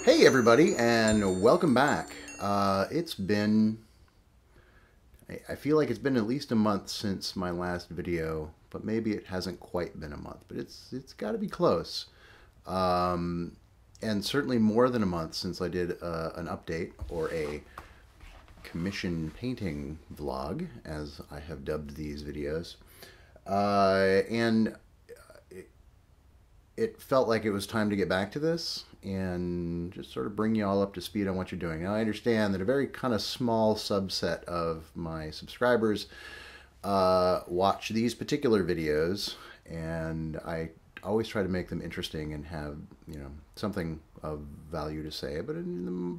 Hey everybody, and welcome back. It's been, I feel like it's been at least a month since my last video, but maybe it hasn't quite been a month, but it's got to be close. And certainly more than a month since I did an update or a commission painting vlog, as I have dubbed these videos. And it felt like it was time to get back to this and just sort of bring you all up to speed on what you're doing. Now, I understand that a very kind of small subset of my subscribers watch these particular videos, and I always try to make them interesting and have, you know, something of value to say. But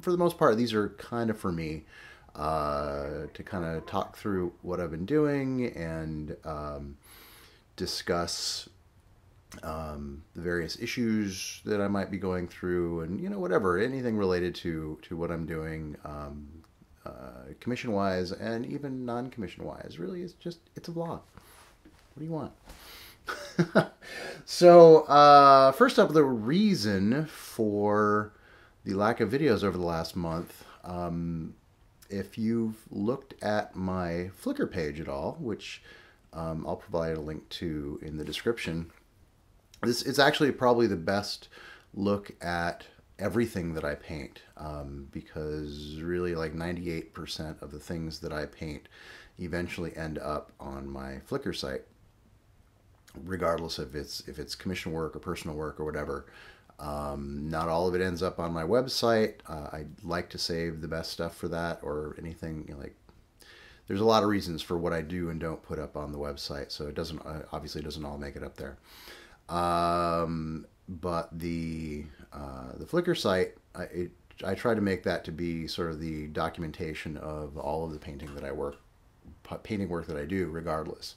for the most part, these are kind of for me to kind of talk through what I've been doing and discuss the various issues that I might be going through, and whatever, anything related to what I'm doing, commission wise and even non-commission wise. Really, it's a vlog. What do you want? So first up, the reason for the lack of videos over the last month. If you've looked at my Flickr page at all, which I'll provide a link to in the description, it's actually probably the best look at everything that I paint, because really like 98% of the things that I paint eventually end up on my Flickr site, regardless if it's commission work or personal work or whatever. Not all of it ends up on my website. I like to save the best stuff for that, or anything, like, there's a lot of reasons for what I do and don't put up on the website, so it doesn't obviously doesn't all make it up there. But the Flickr site, I try to make that to be sort of the documentation of all of the painting work that I do, regardless.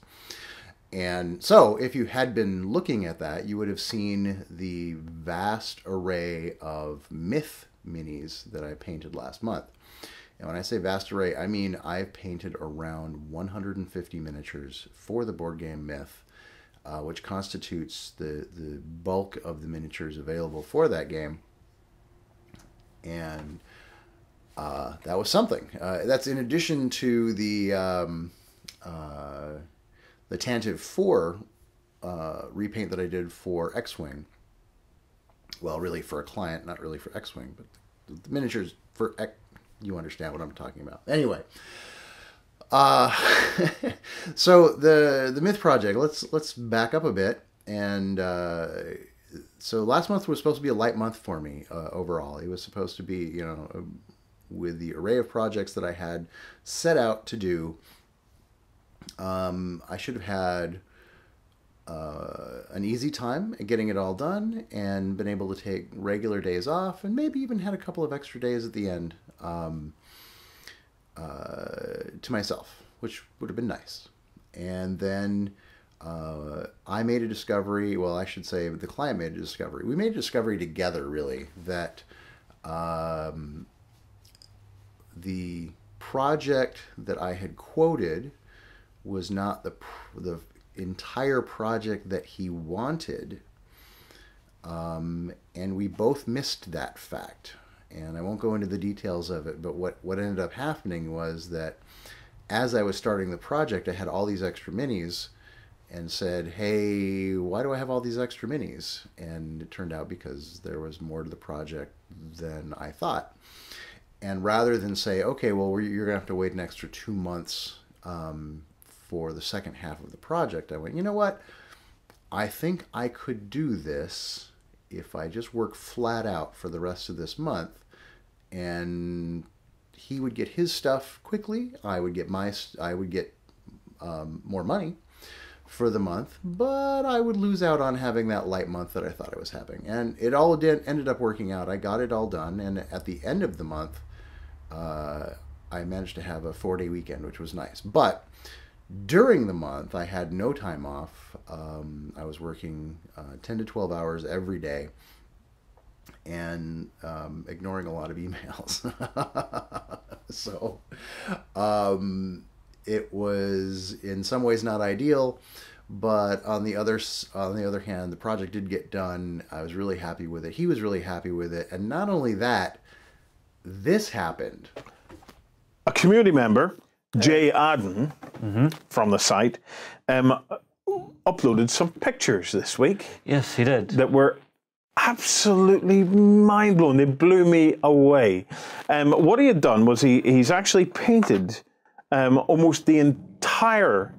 And so, if you had been looking at that, you would have seen the vast array of myth minis that I painted last month. And when I say vast array, I mean I've painted around 150 miniatures for the board game Myth, which constitutes the bulk of the miniatures available for that game. And that was something. That's in addition to the Tantive 4 repaint that I did for X-Wing. Well, really for a client, not really for X-Wing, but the miniatures for X. You understand what I'm talking about. Anyway. So the Myth project, let's back up a bit. And so last month was supposed to be a light month for me overall. It was supposed to be, with the array of projects that I had set out to do, I should have had an easy time at getting it all done and been able to take regular days off, and maybe even had a couple of extra days at the end to myself, which would have been nice. And then I made a discovery. Well, I should say the client made a discovery. We made a discovery together, really, that the project that I had quoted was not the entire project that he wanted, and we both missed that fact. And I won't go into the details of it, but what ended up happening was that as I was starting the project, I had all these extra minis and said, hey, why do I have all these extra minis? And it turned out because there was more to the project than I thought. And rather than say, okay, well, you're going to have to wait an extra 2 months for the second half of the project, I went, you know what? I think I could do this if I just work flat out for the rest of this month, and he would get his stuff quickly. I would get more money for the month, but I would lose out on having that light month that I thought I was having. And it all ended up working out. I got it all done, and at the end of the month, I managed to have a 4-day weekend, which was nice. But during the month, I had no time off. I was working 10 to 12 hours every day, and ignoring a lot of emails. So it was in some ways not ideal, But on the other hand, the project did get done. I was really happy with it. He was really happy with it. And not only that, this happened. A community member, Jay Adden, from the site, uploaded some pictures this week. Yes, he did. That were absolutely mind-blowing. They blew me away. What he had done was he's actually painted almost the entire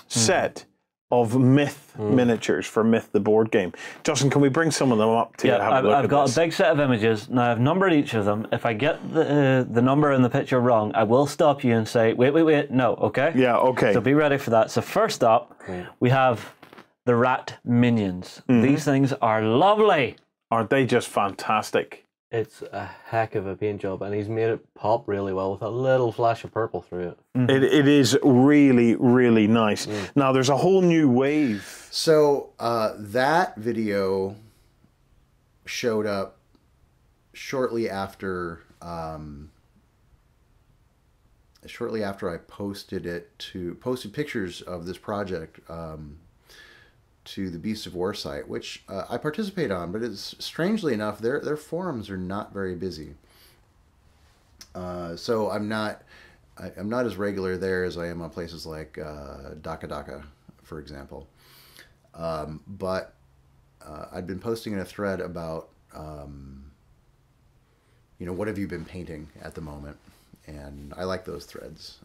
set of Myth miniatures for Myth the board game. Justin, can we bring some of them up to you? I've got a big set of images. Now, I've numbered each of them. If I get the number in the picture wrong, I will stop you and say, wait, no, okay? Yeah, okay. So be ready for that. So first up, we have the rat minions. These things are lovely. Aren't they just fantastic? It's a heck of a paint job, and he's made it pop really well with a little flash of purple through it. It is really, really nice. Now, there's a whole new wave. So that video showed up shortly after I posted pictures of this project to the Beast of War site, which I participate on, but it's strangely enough, their forums are not very busy. So I'm not as regular there as I am on places like Daka, for example. But I'd been posting in a thread about, what have you been painting at the moment? And I like those threads.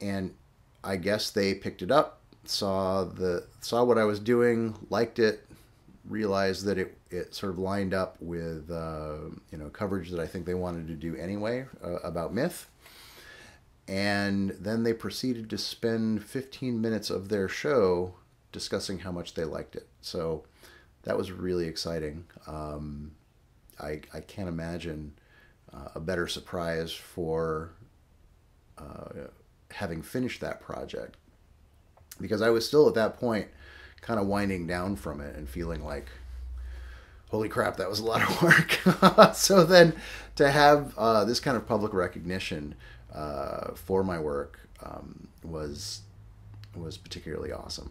And I guess they picked it up, saw what I was doing, liked it, realized that it sort of lined up with coverage that I think they wanted to do anyway about Myth. And then they proceeded to spend 15 minutes of their show discussing how much they liked it. So that was really exciting. I can't imagine a better surprise for having finished that project, because I was still at that point kind of winding down from it and feeling like, holy crap, that was a lot of work. So then to have this kind of public recognition for my work was particularly awesome.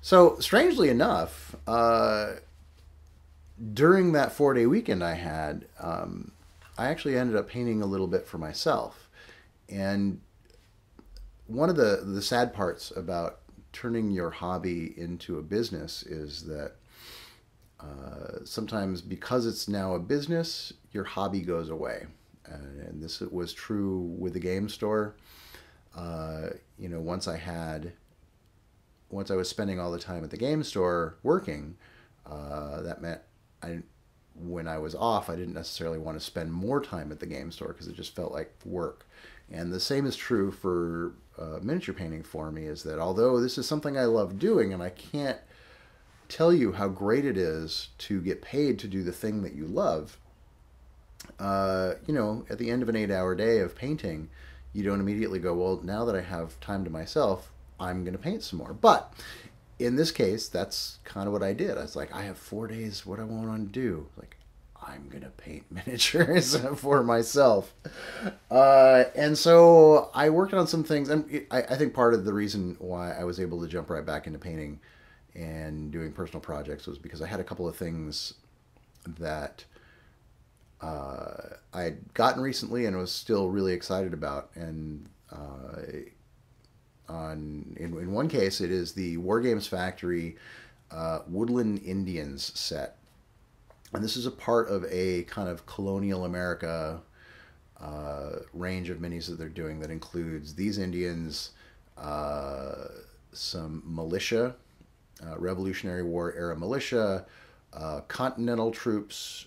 So strangely enough, during that 4-day weekend I had, I actually ended up painting a little bit for myself. And one of the sad parts about turning your hobby into a business is that sometimes, because it's now a business, your hobby goes away. And this was true with the game store. Once I was spending all the time at the game store working, that meant when I was off, I didn't necessarily want to spend more time at the game store because it just felt like work. And the same is true for miniature painting for me, is that although this is something I love doing, and I can't tell you how great it is to get paid to do the thing that you love, at the end of an 8-hour day of painting, you don't immediately go, well, now that I have time to myself, I'm going to paint some more. But in this case, that's kind of what I did. I was like, I have 4 days. What do I want to do? Like, I'm going to paint miniatures for myself. And so I worked on some things. And I think part of the reason why I was able to jump right back into painting and doing personal projects was because I had a couple of things that I had gotten recently and was still really excited about. And in one case, it is the War Games Factory Woodland Indians set. And this is a part of a kind of colonial America range of minis that they're doing that includes these Indians, some militia, Revolutionary War era militia, Continental troops,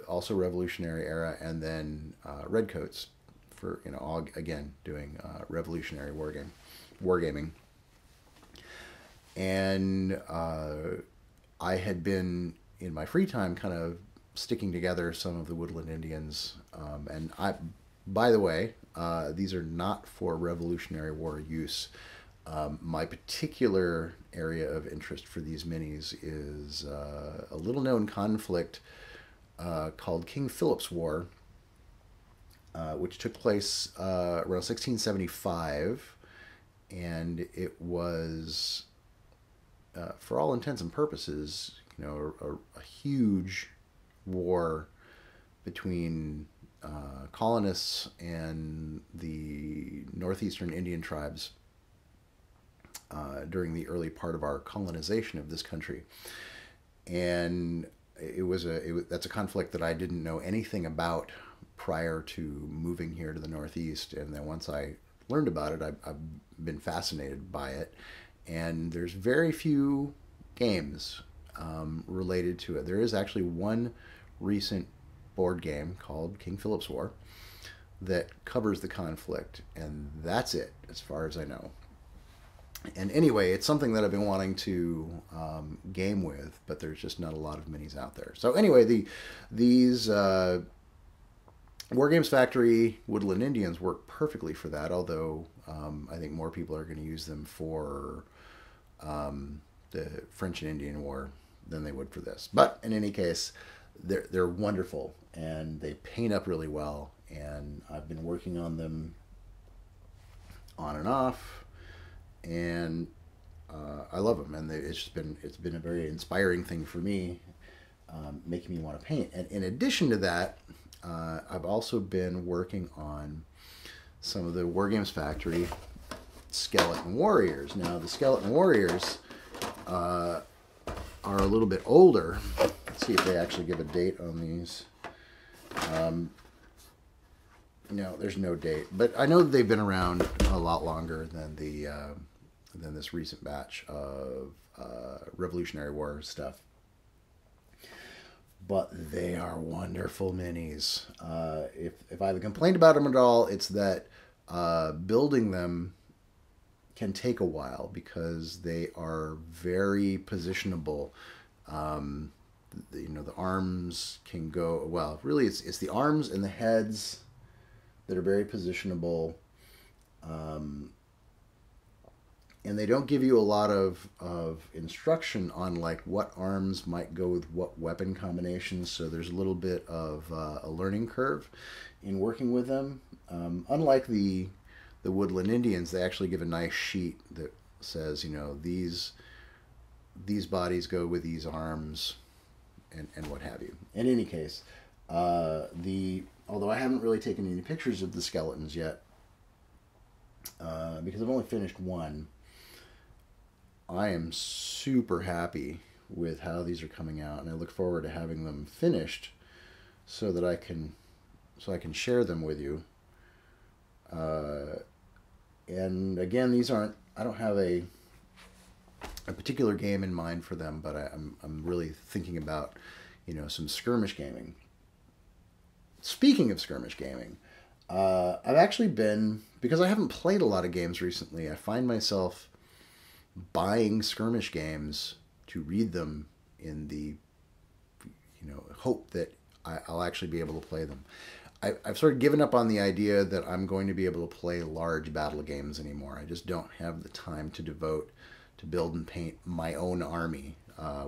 also Revolutionary era, and then redcoats for, all again doing Revolutionary wargaming. And I had been, in my free time, kind of sticking together some of the Woodland Indians. And by the way, these are not for Revolutionary War use. My particular area of interest for these minis is a little-known conflict called King Philip's War, which took place around 1675. and it was, for all intents and purposes, a huge war between colonists and the northeastern Indian tribes during the early part of our colonization of this country. And that's a conflict that I didn't know anything about prior to moving here to the Northeast. And then once I learned about it, I've been fascinated by it. And there's very few games related to it. There is actually one recent board game called King Philip's War that covers the conflict, and that's it as far as I know. And anyway, it's something that I've been wanting to game with, but there's just not a lot of minis out there. So anyway, these War Games Factory Woodland Indians work perfectly for that, although I think more people are going to use them for the French and Indian War than they would for this. But in any case, they're wonderful, and they paint up really well, and I've been working on them on and off, and I love them, and it's been a very inspiring thing for me, making me want to paint. And in addition to that, I've also been working on some of the War Games Factory Skeleton Warriors. Now, the Skeleton Warriors are a little bit older. Let's see if they actually give a date on these. No, there's no date, but I know that they've been around a lot longer than than this recent batch of Revolutionary War stuff. But they are wonderful minis. If I've complained about them at all, it's that building them can take a while because they are very positionable. The arms can go, well, really it's the arms and the heads that are very positionable. And they don't give you a lot of instruction on like what arms might go with what weapon combinations. So there's a little bit of a learning curve in working with them. Unlike the Woodland Indians, they actually give a nice sheet that says, these bodies go with these arms and what have you. In any case, although I haven't really taken any pictures of the skeletons yet, because I've only finished one, I am super happy with how these are coming out, and I look forward to having them finished so that I can share them with you. And again, I don't have a particular game in mind for them, but I'm really thinking about, some skirmish gaming. Speaking of skirmish gaming, I've actually been, because I haven't played a lot of games recently, I find myself buying skirmish games to read them in the hope that I'll actually be able to play them. I've sort of given up on the idea that I'm going to be able to play large battle games anymore. I just don't have the time to devote to build and paint my own army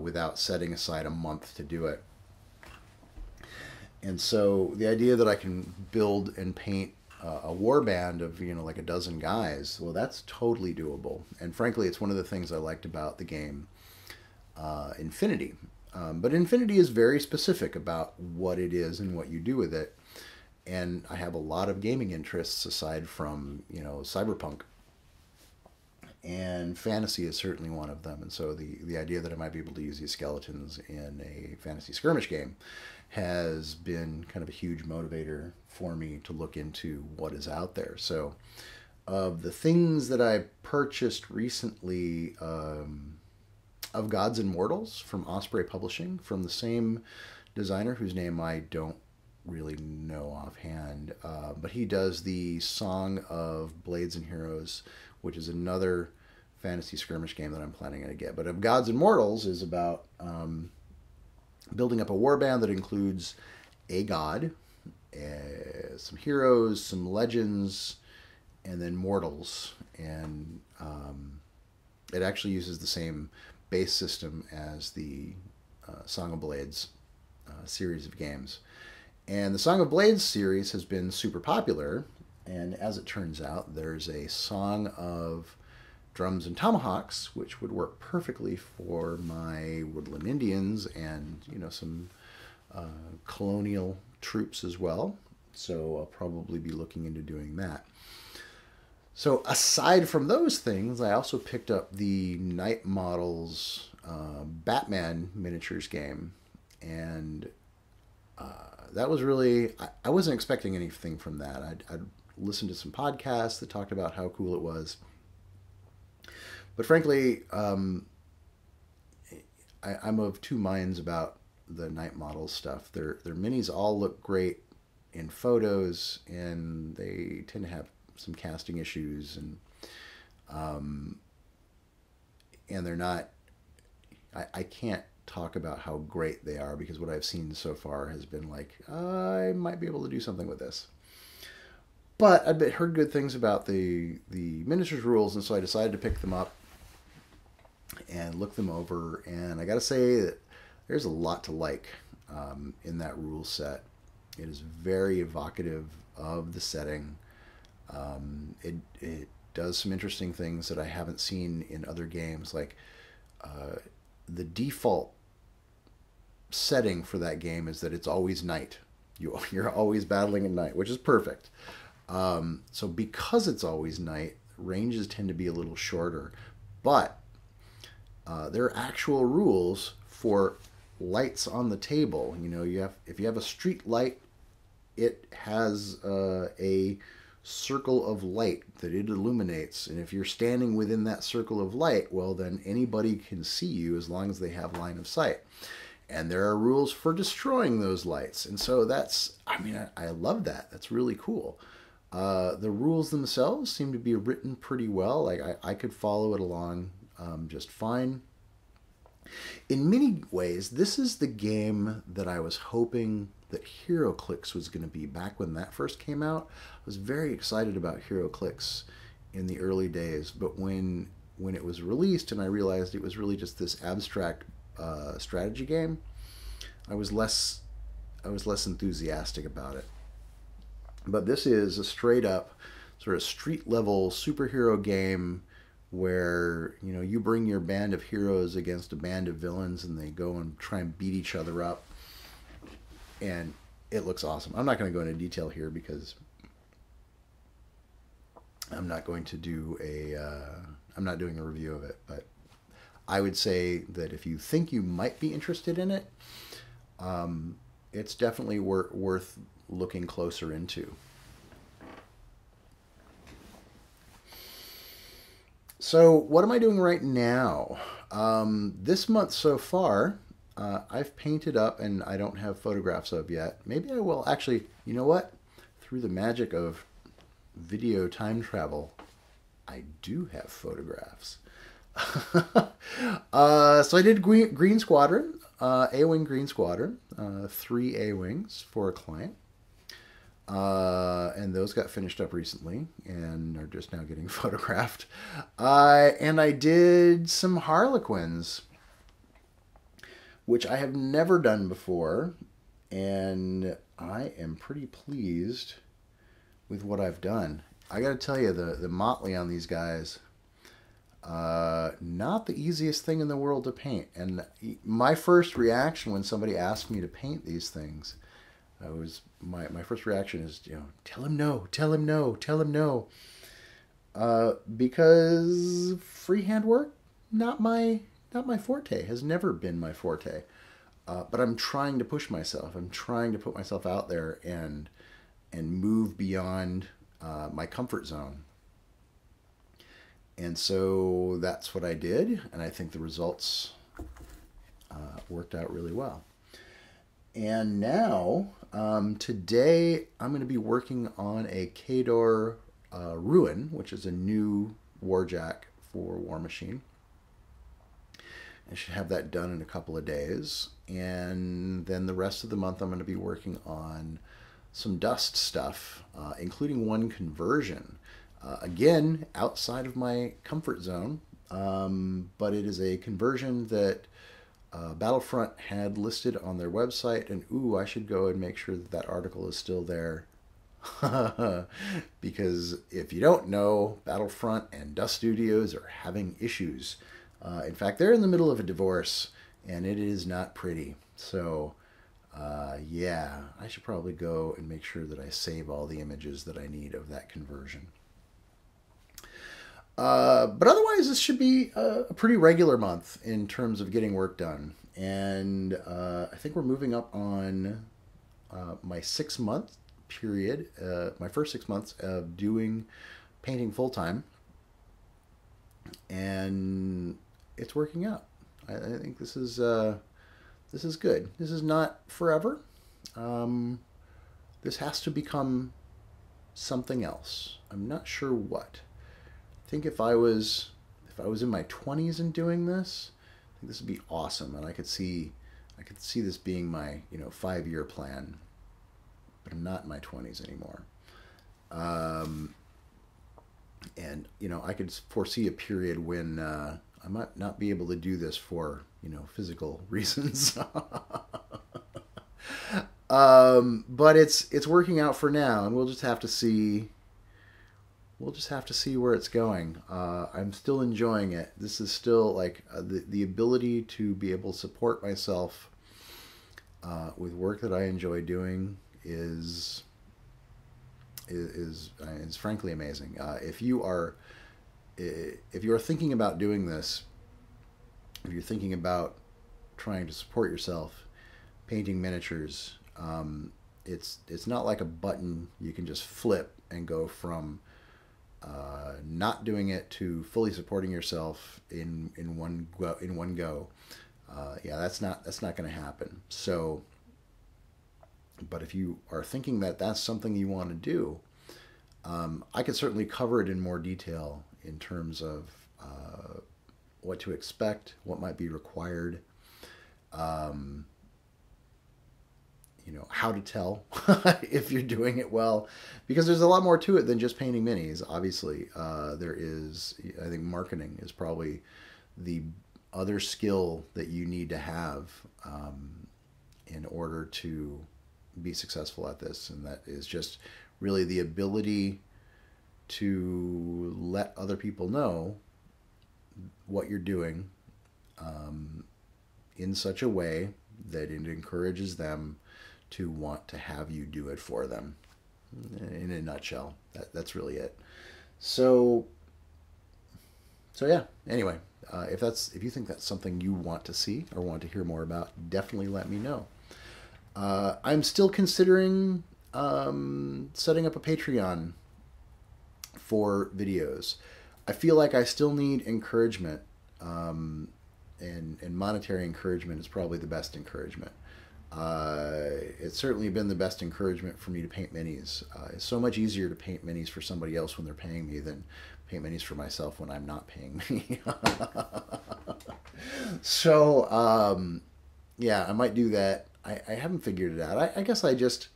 without setting aside a month to do it. And so the idea that I can build and paint a war band of, like a dozen guys, well, that's totally doable. And frankly, it's one of the things I liked about the game Infinity. But Infinity is very specific about what it is and what you do with it. And I have a lot of gaming interests aside from, cyberpunk. And fantasy is certainly one of them. And so the idea that I might be able to use these skeletons in a fantasy skirmish game has been kind of a huge motivator for me to look into what is out there. So of the things that I purchased recently, of Gods and Mortals from Osprey Publishing, from the same designer whose name I don't really know offhand, but he does the Song of Blades and Heroes, which is another fantasy skirmish game that I'm planning to get. But of Gods and Mortals is about building up a warband that includes a god, some heroes, some legends, and then mortals. And it actually uses the same base system as the Song of Blades series of games. And the Song of Blades series has been super popular, and as it turns out, there's a Song of drums and tomahawks, which would work perfectly for my woodland Indians and, you know, some colonial troops as well. So I'll probably be looking into doing that. So aside from those things, I also picked up the Night Models Batman miniatures game. And that was really, I wasn't expecting anything from that. I'd listened to some podcasts that talked about how cool it was. But frankly, I'm of two minds about the Night Models stuff. Their minis all look great in photos, and they tend to have some casting issues, and they're not. I can't talk about how great they are because what I've seen so far has been like, I might be able to do something with this. But I've heard good things about the miniatures rules, and so I decided to pick them up and look them over. And I got to say that there's a lot to like in that rule set. It is very evocative of the setting. It does some interesting things that I haven't seen in other games, like the default setting for that game is that it's always night. You're always battling at night, which is perfect. So because it's always night, ranges tend to be a little shorter. But there are actual rules for lights on the table. You know, if you have a street light, it has a circle of light that it illuminates, and if you're standing within that circle of light, well, then anybody can see you as long as they have line of sight. And there are rules for destroying those lights, and so I love that. That's really cool. The rules themselves seem to be written pretty well. Like I could follow it along just fine. In many ways, this is the game that I was hoping that HeroClix was going to be back when that first came out. I was very excited about HeroClix in the early days, but when it was released and I realized it was really just this abstract strategy game, I was less enthusiastic about it. But this is a straight up sort of street level superhero game where, you know, you bring your band of heroes against a band of villains and they go and try and beat each other up. And it looks awesome. I'm not going to go into detail here because I'm not going to do I'm not doing a review of it, but I would say that if you think you might be interested in it, it's definitely worth looking closer into. So what am I doing right now? This month so far, I've painted up, and I don't have photographs of yet. Maybe I will. Actually, you know what? Through the magic of video time travel, I do have photographs. So I did Green Squadron, A-Wing Green Squadron, 3 A-Wings for a client. And those got finished up recently and are just now getting photographed. And I did some Harlequins, which I have never done before, and I am pretty pleased with what I've done. I got to tell you, the motley on these guys, not the easiest thing in the world to paint. And my first reaction when somebody asked me to paint these things, my first reaction is, you know, tell him no, tell him no, tell him no, because freehand work, not my forte, has never been my forte. But I'm trying to push myself. I'm trying to put myself out there and move beyond my comfort zone. And so that's what I did, and I think the results worked out really well. And now, today, I'm going to be working on a Khador Ruin, which is a new warjack for War Machine. I should have that done in a couple of days. And then the rest of the month, I'm going to be working on some dust stuff, including one conversion. Again, outside of my comfort zone, but it is a conversion that Battlefront had listed on their website. And, ooh, I should go and make sure that article is still there. Because if you don't know, Battlefront and Dust Studios are having issues. In fact, they're in the middle of a divorce, and it is not pretty. So, yeah, I should probably go and make sure that I save all the images that I need of that conversion. But otherwise, this should be a pretty regular month in terms of getting work done. And I think we're moving up on my 6-month period, my first 6 months of doing painting full time. And it's working out. I think this is good. This is not forever. This has to become something else. I'm not sure what. I think if I was in my 20s and doing this, I think this would be awesome, and I could see this being my 5-year plan. But I'm not in my 20s anymore, and I could foresee a period when I might not be able to do this for physical reasons. But it's working out for now, and we'll just have to see. We'll just have to see where it's going. I'm still enjoying it. This is still like the ability to be able to support myself with work that I enjoy doing is frankly amazing. If you are thinking about doing this, if you're thinking about trying to support yourself, painting miniatures, it's not like a button you can just flip and go from not doing it to fully supporting yourself in one go. Yeah, that's not going to happen. So, but if you are thinking that that's something you want to do, I could certainly cover it in more detail in terms of what to expect, what might be required, how to tell if you're doing it well, because there's a lot more to it than just painting minis. Obviously, there is, I think marketing is probably the other skill that you need to have in order to be successful at this, and that is just really the ability to let other people know what you're doing in such a way that it encourages them to want to have you do it for them. In a nutshell, that's really it. So yeah. Anyway, if you think that's something you want to see or want to hear more about, definitely let me know. I'm still considering setting up a Patreon for videos. I feel like I still need encouragement, and monetary encouragement is probably the best encouragement. It's certainly been the best encouragement for me to paint minis. It's so much easier to paint minis for somebody else when they're paying me than paint minis for myself when I'm not paying me. So, yeah, I might do that. I haven't figured it out. I guess I just,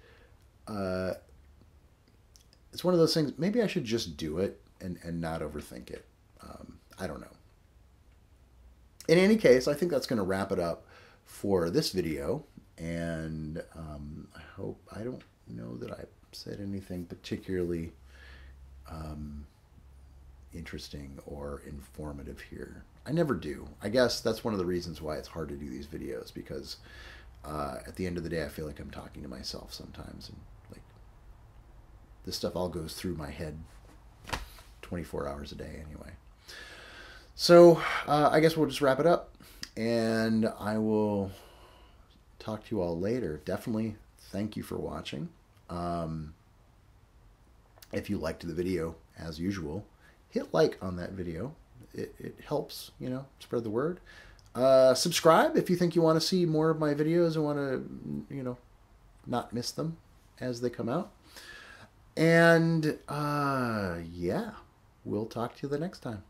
it's one of those things, maybe I should just do it and not overthink it. I don't know. In any case, I think that's going to wrap it up for this video. And I don't know that I said anything particularly interesting or informative here. I never do. I guess that's one of the reasons why it's hard to do these videos, because at the end of the day, I feel like I'm talking to myself sometimes, and like this stuff all goes through my head 24 hours a day anyway. So I guess we'll just wrap it up, and I will talk to you all later. Definitely thank you for watching. If you liked the video, as usual, hit like on that video. It helps, spread the word. Subscribe if you think you want to see more of my videos and want to, not miss them as they come out. And yeah, we'll talk to you the next time.